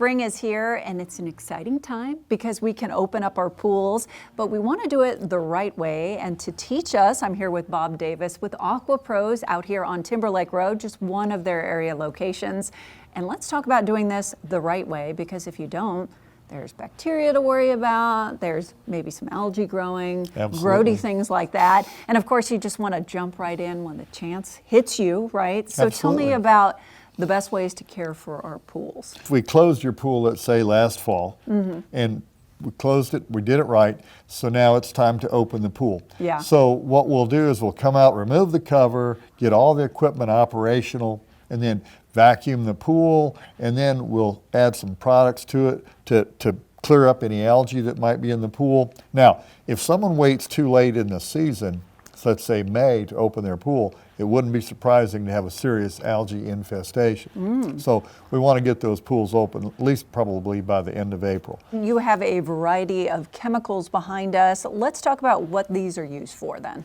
Spring is here and it's an exciting time because we can open up our pools, but we want to do it the right way. And to teach us, I'm here with Bob Davis with Aqua Pros out here on Timberlake Road, just one of their area locations. And let's talk about doing this the right way, because if you don't, there's bacteria to worry about, there's maybe some algae growing, grody things like that. And of course, you just want to jump right in when the chance hits you, right? So tell me about the best ways to care for our pools. If we closed your pool, let's say last fall, and we closed it, we did it right, so now it's time to open the pool. Yeah. So what we'll do is we'll come out, remove the cover, get all the equipment operational, and then vacuum the pool, and then we'll add some products to it to clear up any algae that might be in the pool. Now, if someone waits too late in the season, so let's say May, to open their pool, it wouldn't be surprising to have a serious algae infestation. So we want to get those pools open at least probably by the end of April. You have a variety of chemicals behind us. Let's talk about what these are used for then.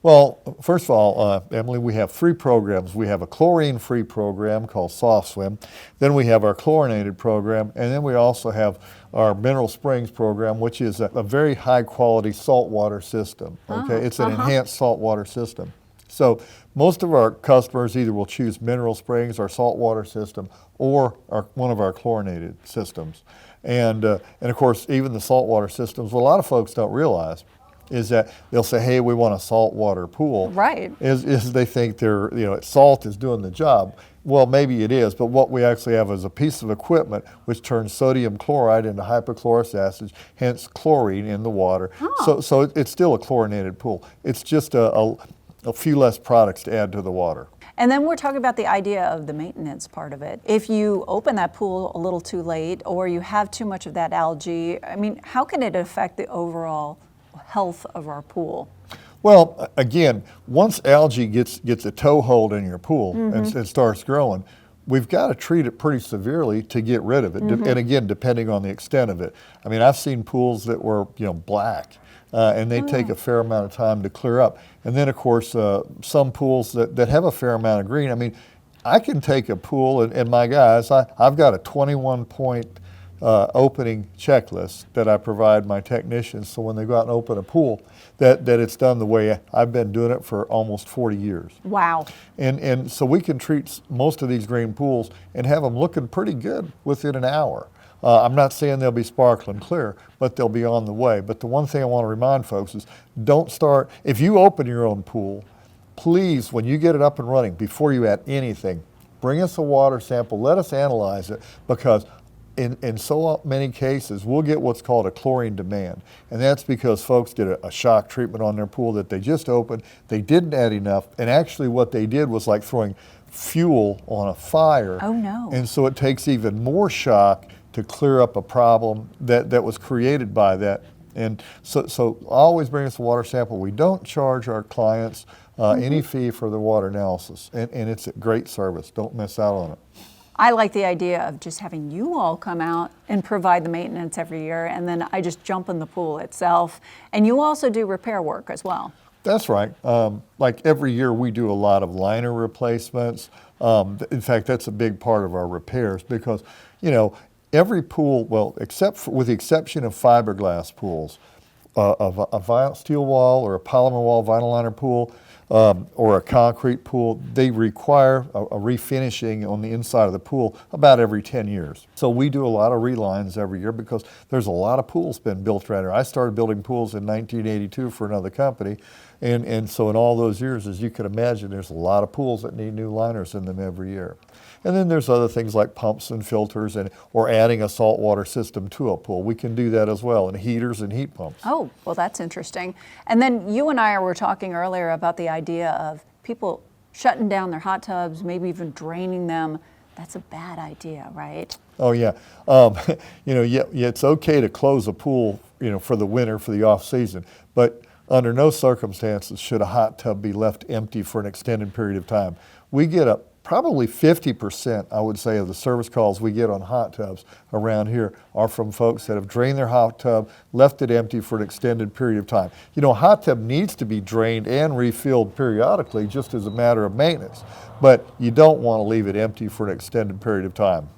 Well, first of all, Emily, we have 3 programs. We have a chlorine-free program called Soft Swim. Then we have our chlorinated program, and then we also have our Mineral Springs program, which is a very high-quality saltwater system. Okay, it's an enhanced saltwater system. So most of our customers either will choose Mineral Springs, our saltwater system, or one of our chlorinated systems. And of course, even the saltwater systems, what a lot of folks don't realize is that they'll say, hey, we want a saltwater pool. Right. Is they think salt is doing the job. Well, maybe it is, but what we actually have is a piece of equipment which turns sodium chloride into hypochlorous acid, hence chlorine in the water. So it's still a chlorinated pool. It's just a few less products to add to the water. And then we're talking about the idea of the maintenance part of it. If you open that pool a little too late, or you have too much of that algae, I mean, how can it affect the overall health of our pool? Well, again, once algae gets a toehold in your pool and starts growing, we've got to treat it pretty severely to get rid of it. And again, depending on the extent of it. I mean, I've seen pools that were black, and they take a fair amount of time to clear up. And then, of course, some pools that have a fair amount of green. I mean, I can take a pool, and my guys, I've got a 21-point opening checklist that I provide my technicians, so when they go out and open a pool, that it's done the way I've been doing it for almost 40 years. Wow. And so we can treat most of these green pools and have them looking pretty good within an hour. I'm not saying they'll be sparkling clear, but they'll be on the way. But the one thing I want to remind folks is, don't start, if you open your own pool, please, when you get it up and running, before you add anything, bring us a water sample, let us analyze it, because in so many cases, we'll get what's called a chlorine demand. And that's because folks did a shock treatment on their pool that they just opened, they didn't add enough, and actually what they did was like throwing fuel on a fire. Oh no. And so it takes even more shock to clear up a problem that was created by that. And so always bring us a water sample. We don't charge our clients any fee for the water analysis, and it's a great service. Don't miss out on it. I like the idea of just having you all come out and provide the maintenance every year, and then I just jump in the pool itself. And you also do repair work as well. That's right. Like every year we do a lot of liner replacements. In fact, that's a big part of our repairs, because, every pool, well, with the exception of fiberglass pools, a steel wall or a polymer wall vinyl liner pool, or a concrete pool, they require a refinishing on the inside of the pool about every 10 years. So we do a lot of relines every year because there's a lot of pools been built around here. I started building pools in 1982 for another company, and so in all those years, as you can imagine, there's a lot of pools that need new liners in them every year. And then there's other things like pumps and filters, or adding a saltwater system to a pool. We can do that as well, and heaters and heat pumps. Oh, well, that's interesting. And then you and I were talking earlier about the idea of people shutting down their hot tubs, maybe even draining them. That's a bad idea, right? Oh yeah. It's okay to close a pool, for the winter, for the off season, but under no circumstances should a hot tub be left empty for an extended period of time. We get probably 50%, I would say, of the service calls we get on hot tubs around here are from folks that have drained their hot tub, left it empty for an extended period of time. A hot tub needs to be drained and refilled periodically, just as a matter of maintenance, but you don't want to leave it empty for an extended period of time.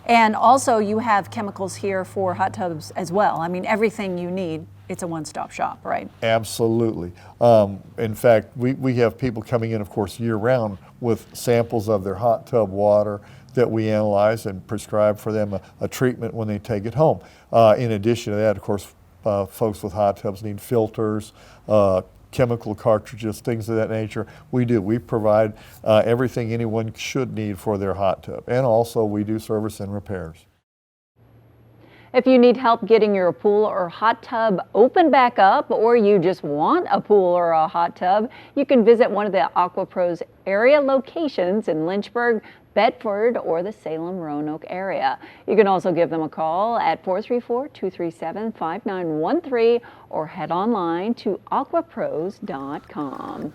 And also you have chemicals here for hot tubs as well. I mean, everything you need, it's a one-stop shop, right? Absolutely. In fact, we have people coming in, of course, year-round with samples of their hot tub water that we analyze and prescribe for them a treatment when they take it home. In addition to that, of course, folks with hot tubs need filters, chemical cartridges, things of that nature. We provide everything anyone should need for their hot tub. And also we do service and repairs. If you need help getting your pool or hot tub open back up, or you just want a pool or a hot tub, you can visit one of the Aqua Pros area locations in Lynchburg, Bedford, or the Salem Roanoke area. You can also give them a call at 434-237-5913 or head online to aquapros.com.